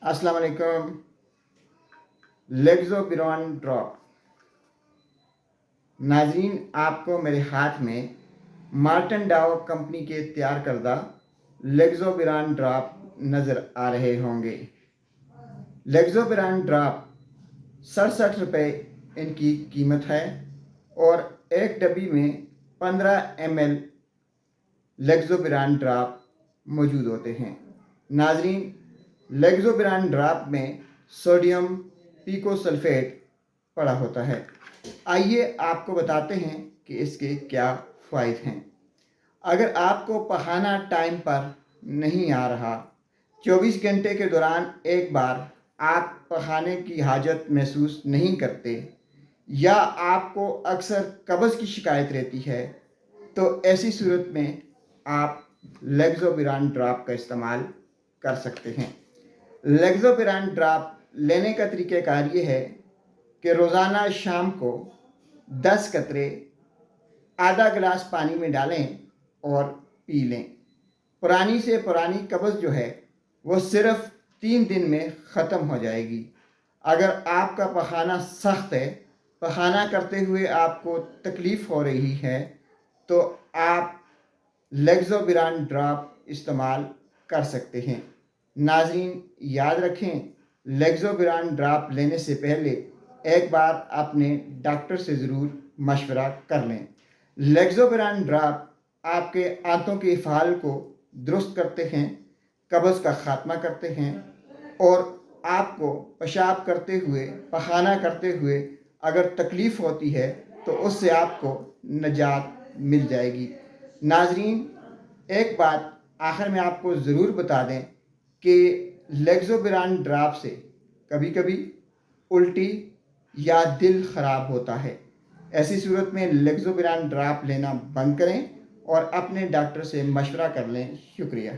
अस्सलाम वालेकुम। लेग्ज़ोपिरान ड्रॉप। नाज़रीन, आपको मेरे हाथ में मार्टन डाओ कंपनी के तैयार करदा लेग्ज़ोपिरान ड्रॉप नज़र आ रहे होंगे। लेग्ज़ोपिरान ड्रॉप 67 रुपये इनकी कीमत है और एक डब्बी में 15 ml लेग्ज़ोपिरान ड्रॉप मौजूद होते हैं। नाज़रीन, लेग्ज़ोपिरान ड्रॉप में सोडियम पिकोसल्फेट पड़ा होता है। आइए आपको बताते हैं कि इसके क्या फ़ायदे हैं। अगर आपको पखाना टाइम पर नहीं आ रहा, 24 घंटे के दौरान एक बार आप पखाने की हाजत महसूस नहीं करते या आपको अक्सर कब्ज़ की शिकायत रहती है, तो ऐसी सूरत में आप लेग्ज़ोपिरान ड्रॉप का इस्तेमाल कर सकते हैं। लेग्ज़ोपिरान ड्रॉप लेने का तरीक़ाकार ये है कि रोज़ाना शाम को 10 कतरे आधा गिलास पानी में डालें और पी लें। पुरानी से पुरानी कब्ज़ जो है वो सिर्फ़ 3 दिन में ख़त्म हो जाएगी। अगर आपका पखाना सख्त है, पखाना करते हुए आपको तकलीफ़ हो रही है, तो आप लेग्ज़ोपिरान ड्रॉप इस्तेमाल कर सकते हैं। नाज़रीन, याद रखें, लेग्ज़ोपिरान ड्रॉप लेने से पहले एक बार अपने डॉक्टर से ज़रूर मशवरा कर लें। लेग्ज़ोपिरान ड्रॉप आपके आंतों के फ़ाल को दुरुस्त करते हैं, कब्ज़ का ख़ात्मा करते हैं और आपको पेशाब करते हुए, पखाना करते हुए अगर तकलीफ़ होती है तो उससे आपको निजात मिल जाएगी। नाज़रीन, एक बात आखिर में आपको ज़रूर बता दें कि लेग्ज़ोपिरान ड्रॉप से कभी कभी उल्टी या दिल ख़राब होता है। ऐसी सूरत में लेग्ज़ोपिरान ड्रॉप लेना बंद करें और अपने डॉक्टर से मशवरा कर लें। शुक्रिया।